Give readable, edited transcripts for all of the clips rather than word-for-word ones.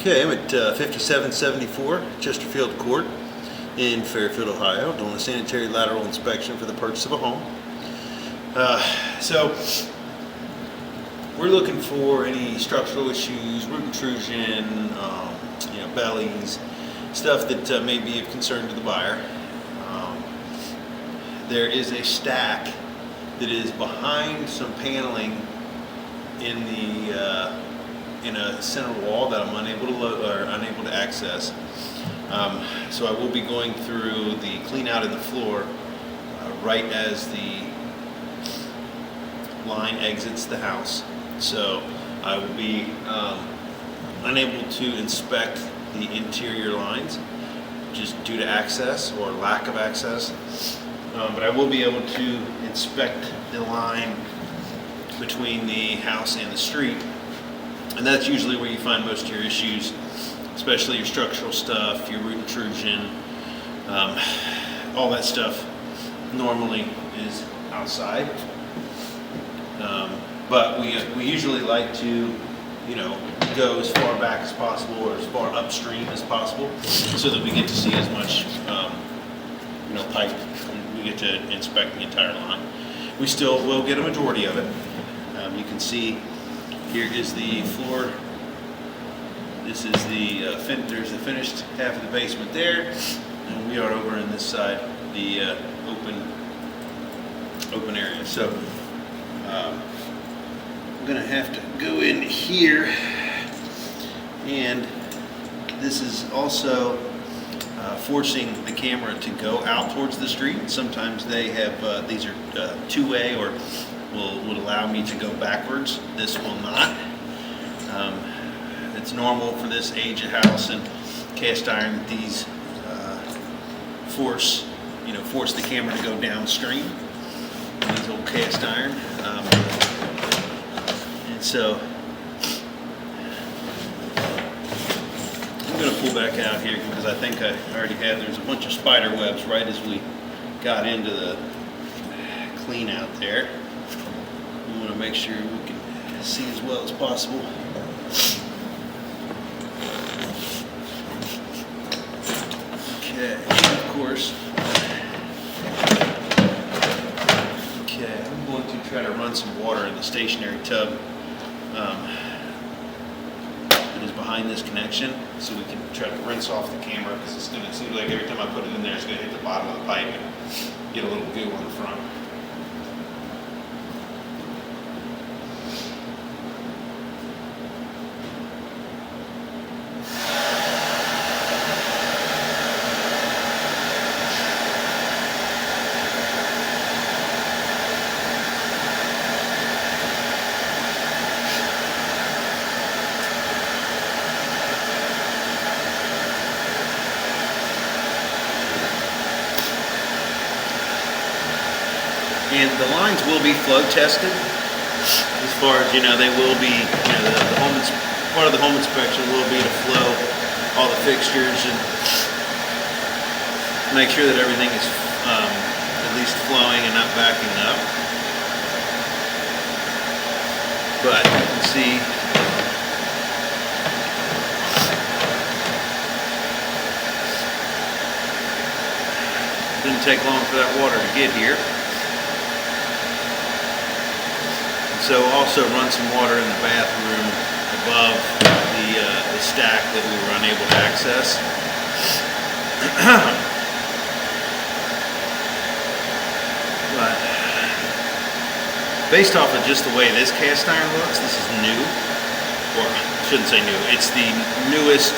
Okay, I'm at 5774 Chesterfield Court in Fairfield, Ohio, doing a sanitary lateral inspection for the purchase of a home. So we're looking for any structural issues, root intrusion, bellies, stuff that may be of concern to the buyer. There is a stack that is behind some paneling in the in a center wall that I'm unable to access. So I will be going through the clean out of the floor right as the line exits the house. So I will be unable to inspect the interior lines just due to access or lack of access. But I will be able to inspect the line between the house and the street. And that's usually where you find most of your issues, especially your structural stuff, your root intrusion, all that stuff normally is outside. But we usually like to, go as far back as possible or as far upstream as possible, so that we get to see as much, pipe, and we get to inspect the entire line. We still will get a majority of it. You can see here is the floor. This is there's the finished half of the basement there, and we are over in this side, the open area. So I'm gonna have to go in here, and this is also forcing the camera to go out towards the street. Sometimes they have these are two-way or would allow me to go backwards. This will not. It's normal for this age of house and cast iron that these force the camera to go downstream. These old cast iron, and so I'm going to pull back out here because I think I already had. There's a bunch of spider webs right as we got into the clean out there. We want to make sure we can see as well as possible. Okay, of course. Okay, I'm going to try to run some water in the stationary tub that is behind this connection, so we can try to rinse off the camera, because it seems like every time I put it in there, it's going to hit the bottom of the pipe and get a little goo on the front. And the lines will be flow tested. As far as they will be. Part of the home inspection will be to flow all the fixtures and make sure that everything is at least flowing and not backing up. But you can see it didn't take long for that water to get here. So also run some water in the bathroom above the stack that we were unable to access. But based off of just the way this cast iron looks, this is new, or I shouldn't say new, it's the newest.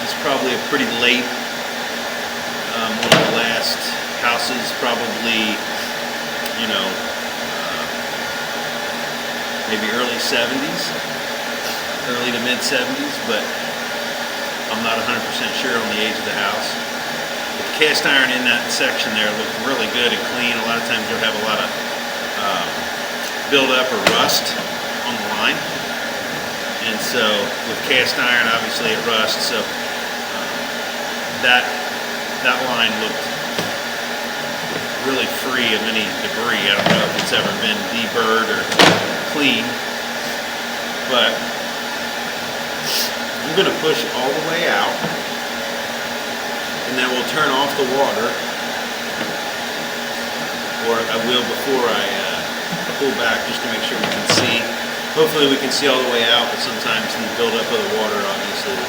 It's probably a pretty late, one of the last houses, probably, maybe early 70s, early to mid 70s, but I'm not 100% sure on the age of the house. But the cast iron in that section there looked really good and clean. A lot of times you'll have a lot of buildup or rust on the line, and so with cast iron, obviously it rusts. So that line looked really free of any debris. I don't know if it's ever been deburred or clean, but I'm going to push all the way out, and then we'll turn off the water, or I will before I pull back just to make sure we can see. Hopefully we can see all the way out, but sometimes the buildup of the water, obviously,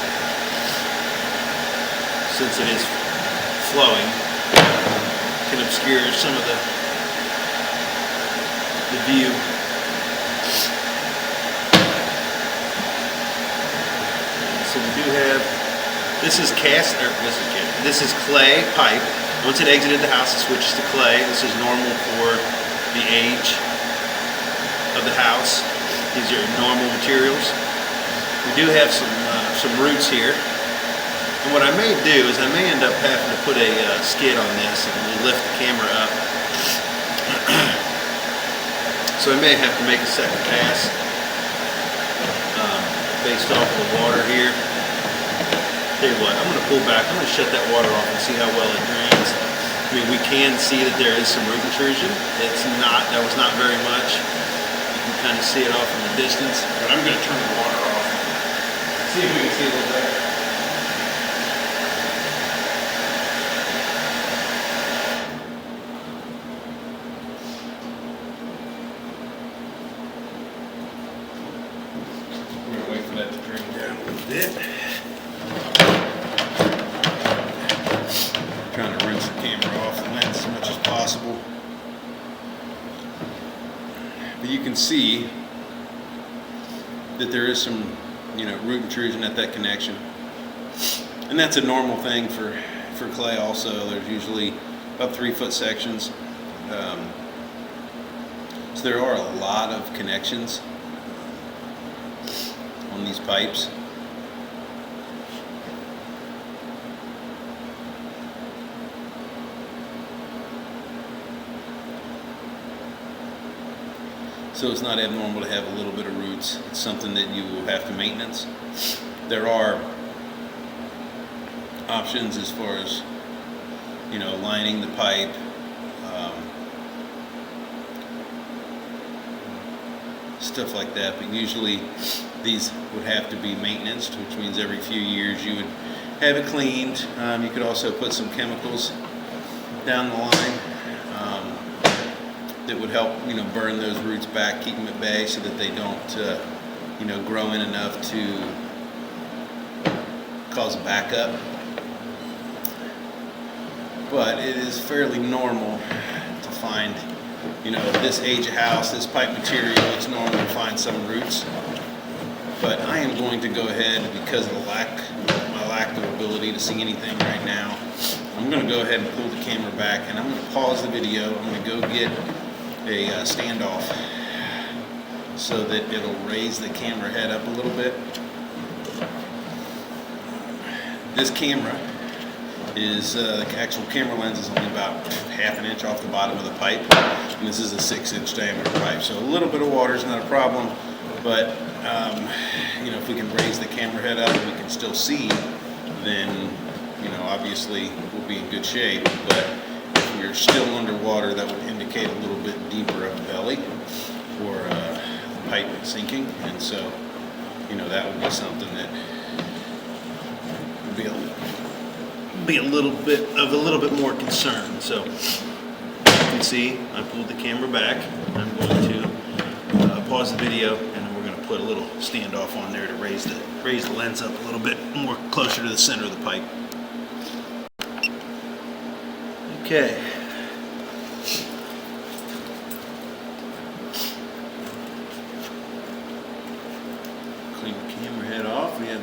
since it is flowing, can obscure some of the view. So we do have, this is clay pipe. Once it exited the house, it switches to clay. This is normal for the age of the house. These are normal materials. We do have some roots here. And what I may do is I may end up having to put a skid on this and lift the camera up. So I may have to make a second pass based off the water here. Tell you what, I'm going to pull back. I'm going to shut that water off and see how well it drains. I mean, we can see that there is some root intrusion. That was not very much. You can kind of see it off in the distance. But I'm going to turn the water off. See if we can see a little better. We're going to wait for that to drain down a little bit. Trying to rinse the camera off the lens as much as possible. But you can see that there is some, root intrusion at that connection. And that's a normal thing for clay also. There's usually about 3-foot sections. So there are a lot of connections on these pipes. So it's not abnormal to have a little bit of roots. It's something that you will have to maintenance. There are options as far as, lining the pipe, stuff like that. But usually these would have to be maintenanced, which means every few years you would have it cleaned. You could also put some chemicals down the line. That would help, burn those roots back, keep them at bay so that they don't, grow in enough to cause a backup. But it is fairly normal to find, this age of house, this pipe material, it's normal to find some roots. But I am going to go ahead, because of my lack of ability to see anything right now, I'm going to go ahead and pull the camera back, and I'm going to pause the video. I'm going to go get a standoff so that it'll raise the camera head up a little bit. This camera is, the actual camera lens is only about ½ an inch off the bottom of the pipe, and this is a 6-inch diameter pipe, so a little bit of water is not a problem, but if we can raise the camera head up and we can still see, then obviously we'll be in good shape. But if we're still underwater, that would indicate a little bit deeper of the belly, or the pipe sinking, and so that would be something that would be a little bit more concern. So you can see I pulled the camera back. I'm going to pause the video, and then we're going to put a little standoff on there to raise the lens up a little bit more closer to the center of the pipe. Okay. Clean the camera head off. We have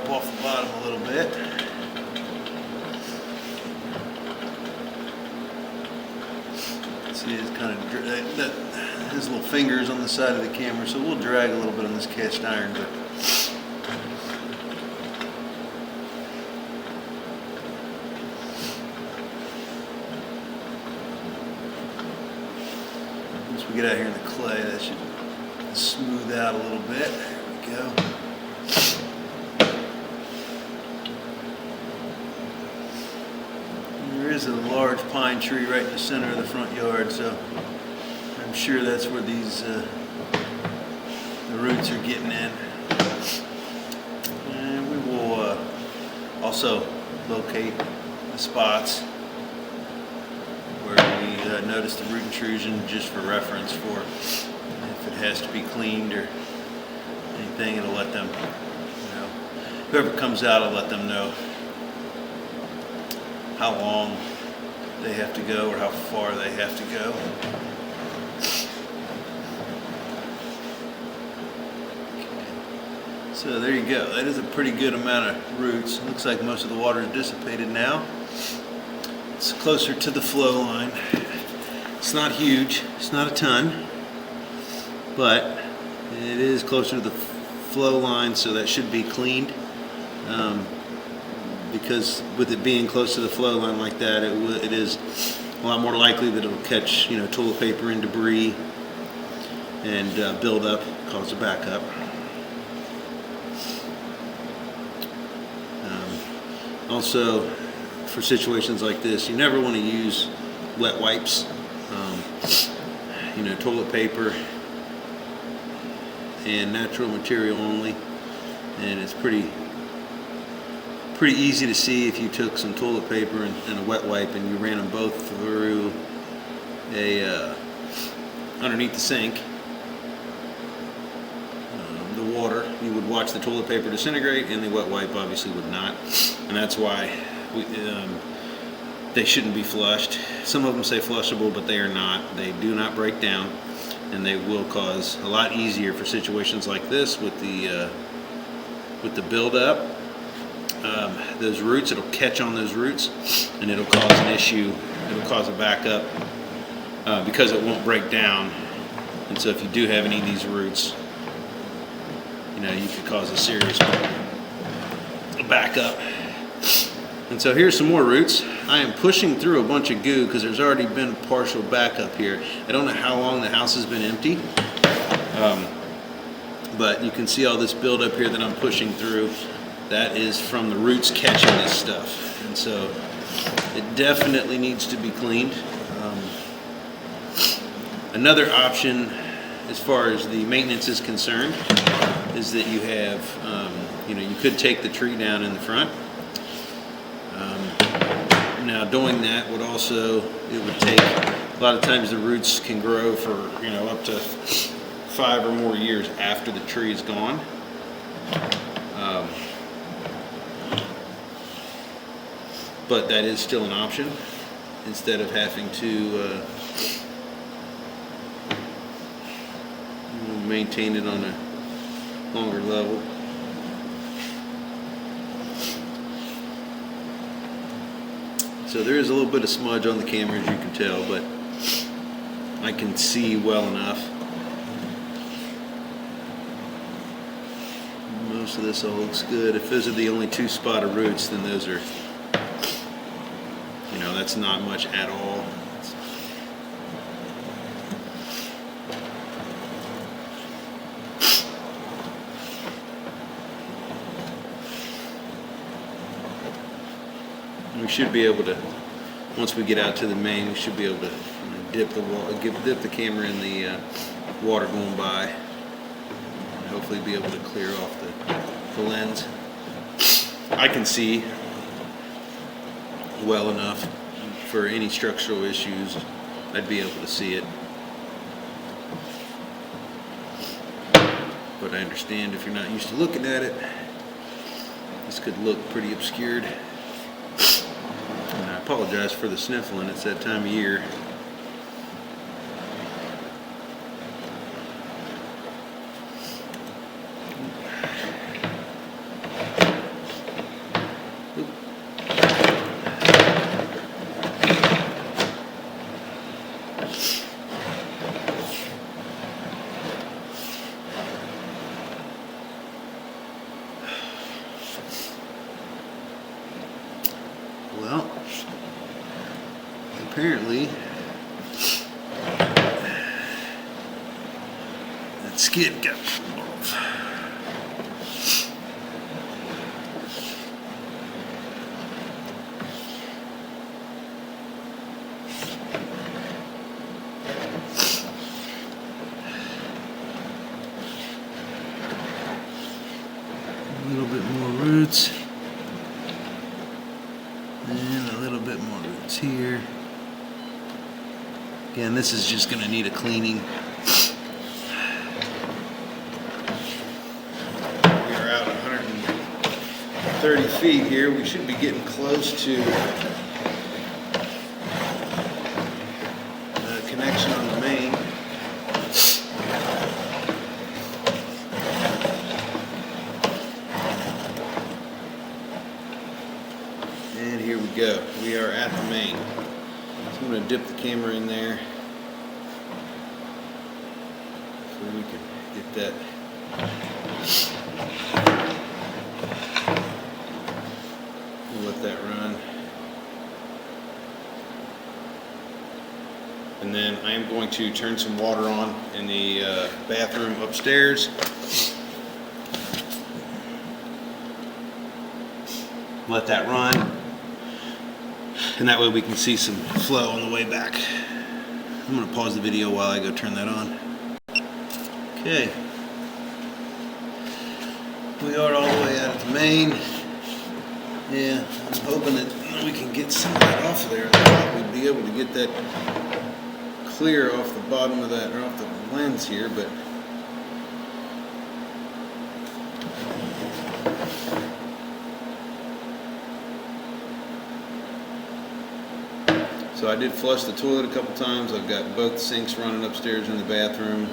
off the bottom a little bit. See, it's kind of his little fingers on the side of the camera, so we'll drag a little bit on this cast iron, but we get out here in the clay, that should smooth out a little bit. There we go. There is a large pine tree right in the center of the front yard, so I'm sure that's where these the roots are getting in. And we will also locate the spots where we notice the root intrusion, just for reference, for if it has to be cleaned or anything. It'll let them, whoever comes out will let them know how long they have to go or how far they have to go. Okay. So there you go. That is a pretty good amount of roots. Looks like most of the water is dissipated now. It's closer to the flow line. It's not huge. It's not a ton, but it is closer to the flow line, so that should be cleaned. Because with it being close to the flow line like that, it is a lot more likely that it'll catch, toilet paper and debris and build up, cause a backup. Also, for situations like this, you never want to use wet wipes. Toilet paper and natural material only, and it's pretty easy to see if you took some toilet paper and a wet wipe and you ran them both through underneath the sink, the water, you would watch the toilet paper disintegrate, and the wet wipe obviously would not, and that's why they shouldn't be flushed. Some of them say flushable, but they are not. They do not break down, and they will cause a lot easier for situations like this with the buildup. Those roots, it'll catch on those roots, and it'll cause an issue. It'll cause a backup because it won't break down. And so if you do have any of these roots, you could cause a serious backup. And so here's some more roots. I am pushing through a bunch of goo because there's already been partial backup here. I don't know how long the house has been empty, but you can see all this buildup here that I'm pushing through. That is from the roots catching this stuff. And so it definitely needs to be cleaned. Another option as far as the maintenance is concerned is that you have, you could take the tree down in the front. Now doing that would also, it would take, a lot of times the roots can grow for, up to 5 or more years after the tree is gone. But that is still an option, instead of having to maintain it on a longer level. So there is a little bit of smudge on the camera, as you can tell, but I can see well enough. Most of this all looks good. If those are the only 2 spotted roots, then those are, that's not much at all. We should be able to, once we get out to the main, we should be able to dip the camera in the water going by, and hopefully be able to clear off the lens. I can see well enough for any structural issues. I'd be able to see it, but I understand if you're not used to looking at it, this could look pretty obscured. And I apologize for the sniffling. It's that time of year. Well, apparently That skid got pulled off. A little bit more roots. And a little bit more roots here. Again, this is just going to need a cleaning. We are out 130 feet here. We should be getting close to a connection on the main. And here we go. We are at the main. So I'm going to dip the camera in there so we can get that. We'll let that run. And then I am going to turn some water on in the bathroom upstairs. Let that run. And that way we can see some flow on the way back. I'm going to pause the video while I go turn that on. Okay. We are all the way out at the main. Yeah, I'm hoping that we can get some of that off of there. We'd be able to get that clear off the bottom of that, or off the lens here, but so I did flush the toilet a couple times. I've got both sinks running upstairs in the bathroom.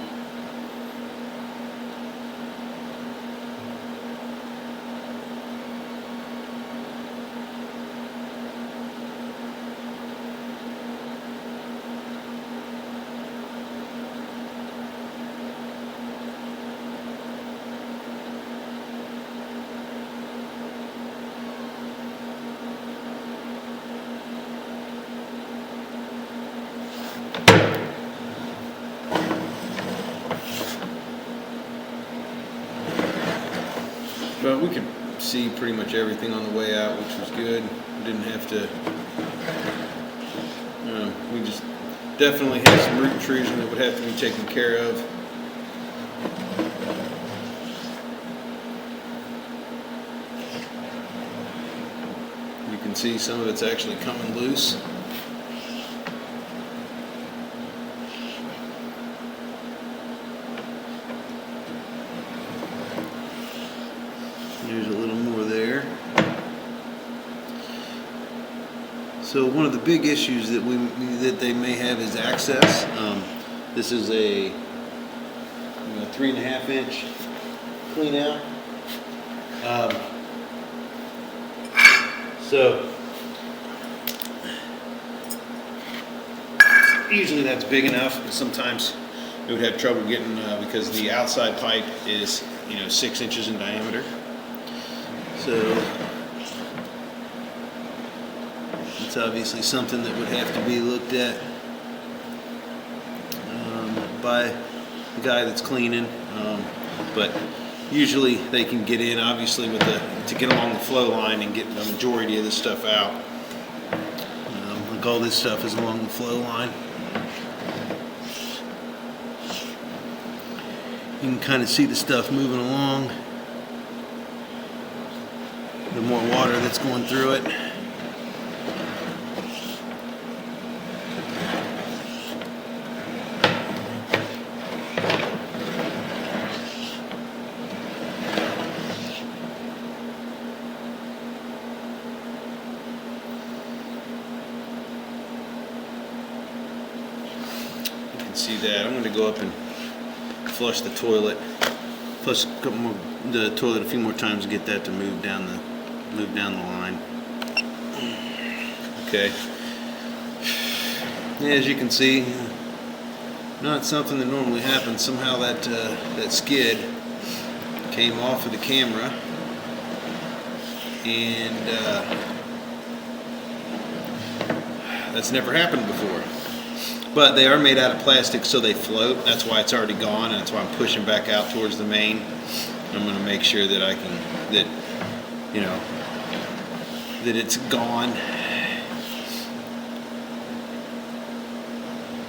But we could see pretty much everything on the way out, which was good. We didn't have to, we just definitely had some root intrusion that would have to be taken care of. You can see some of it's actually coming loose. There's a little more there. So one of the big issues that they may have is access. This is a 3.5 inch clean out. So usually that's big enough, but sometimes we would have trouble getting because the outside pipe is 6 inches in diameter. So it's obviously something that would have to be looked at by the guy that's cleaning. But usually they can get in, obviously, to get along the flow line and get the majority of this stuff out. Like all this stuff is along the flow line. You can kind of see the stuff moving along. The more water that's going through it. You can see that. I'm going to go up and flush the toilet. Flush the toilet a few more times to get that to move down the line. Okay. As you can see, not something that normally happens. Somehow that skid came off of the camera, and that's never happened before. But they are made out of plastic, so they float. That's why it's already gone, and that's why I'm pushing back out towards the main. I'm going to make sure that that it's gone,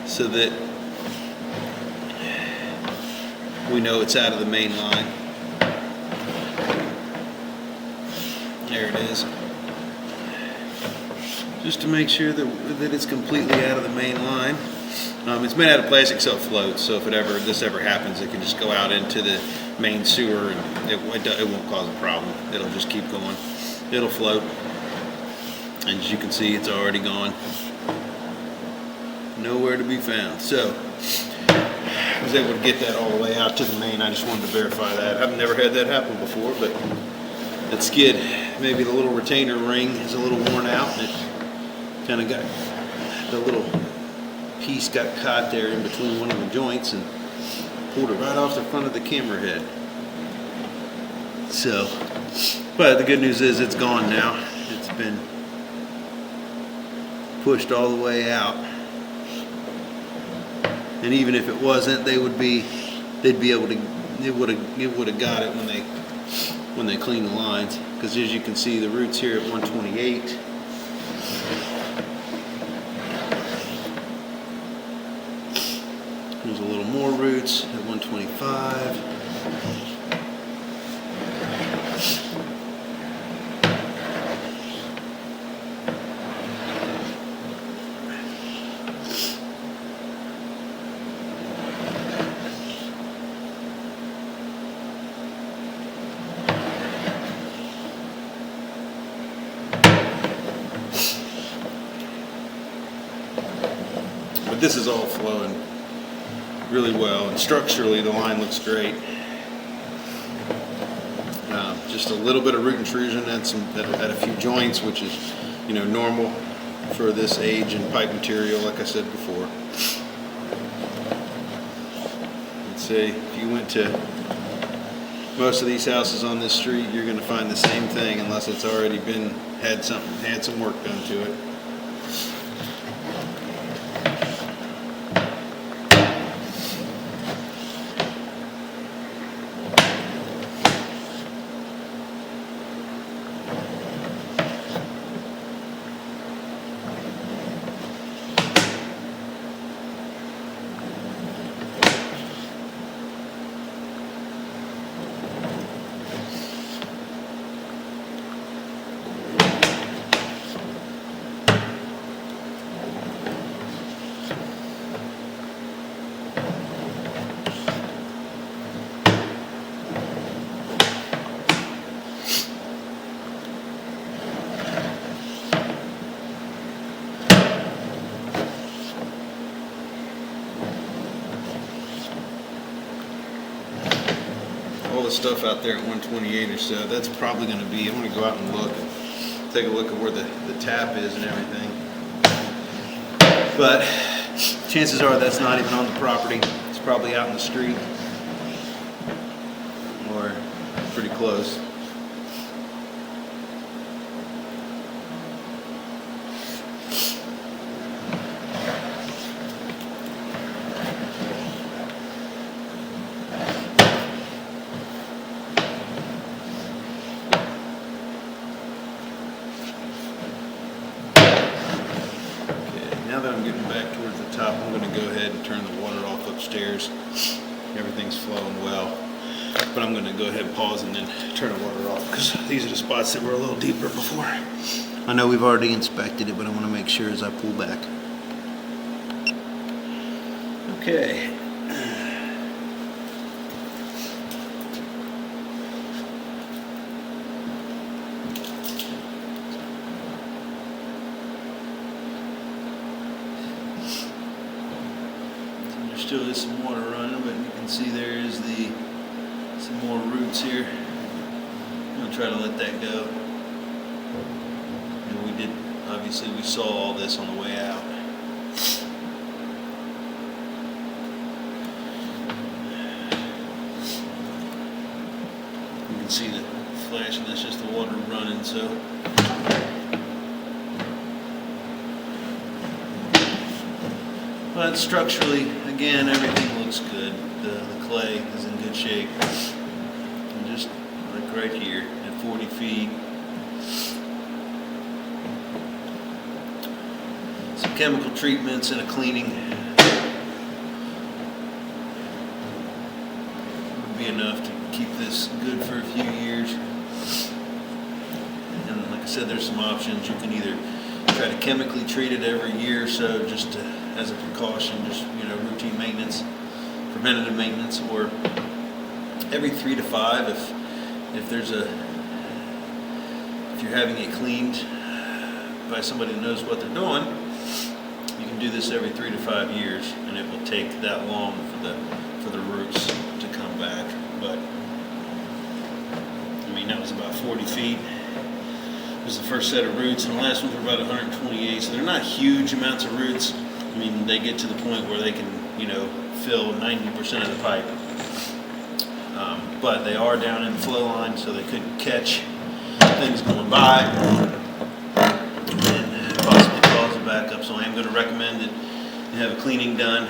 so that we know it's out of the main line. There it is. Just to make sure that it's completely out of the main line. It's made out of plastic, so it floats. So if this ever happens, it can just go out into the main sewer, and it won't cause a problem. It'll just keep going. It'll float. And as you can see, it's already gone. Nowhere to be found. So I was able to get that all the way out to the main. I just wanted to verify that. I've never had that happen before, but that skid, maybe the little retainer ring is a little worn out, and it kind of got, the little piece got caught there in between one of the joints and pulled it right off the front of the camera head. So, but the good news is it's gone now. It's been pushed all the way out. And even if it wasn't, they'd be able to, it would have got it when they clean the lines. Because as you can see, the roots here at 128. There's a little more roots at 125. But this is all flowing really well, and structurally the line looks great. Just a little bit of root intrusion at a few joints, which is normal for this age and pipe material, like I said before. Let's say if you went to most of these houses on this street, you're going to find the same thing, unless it's already had some work done to it. All the stuff out there at 128 or so, that's probably going to be, I'm going to go out and take a look at where the tap is and everything. But chances are that's not even on the property. It's probably out in the street or pretty close. Now that I'm getting back towards the top, I'm going to go ahead and turn the water off upstairs. Everything's flowing well, but I'm going to go ahead and pause and then turn the water off, because these are the spots that were a little deeper before. I know we've already inspected it, but I want to make sure as I pull back. Okay. Still is some water running, but you can see there is some more roots here. I'm going to try to let that go. And obviously we saw all this on the way out. You can see the flash, and that's just the water running, so. But structurally, again, everything looks good. The clay is in good shape. And just like right here at 40 feet. Some chemical treatments and a cleaning would be enough to keep this good for a few years. And like I said, there's some options. You can either try to chemically treat it every year or so, just to, as a precaution, just routine maintenance, preventative maintenance, or every 3 to 5 if you're having it cleaned by somebody who knows what they're doing. You can do this every 3 to 5 years, and it will take that long for the roots to come back. But I mean, that was about 40 feet. It was the first set of roots, and the last ones were about 128. So they're not huge amounts of roots. I mean, they get to the point where they can, fill 90% of the pipe. But they are down in the flow line, so they couldn't catch things going by and possibly cause a backup. So I am going to recommend that you have a cleaning done.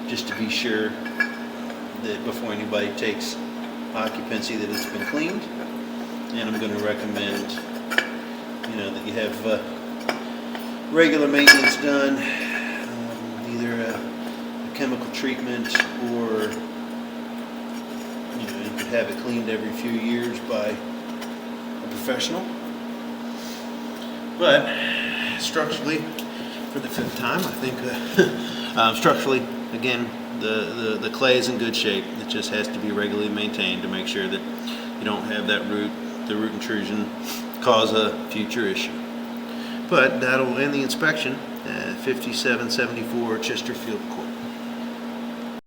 Just to be sure that before anybody takes occupancy that it's been cleaned. And I'm going to recommend that you have regular maintenance done, either a chemical treatment, or you could have it cleaned every few years by a professional. But structurally, for the 5th time, I think structurally, again, the clay is in good shape. It just has to be regularly maintained to make sure that you don't have the root intrusion cause a future issue. But that'll end the inspection at 5774 Chesterfield Court.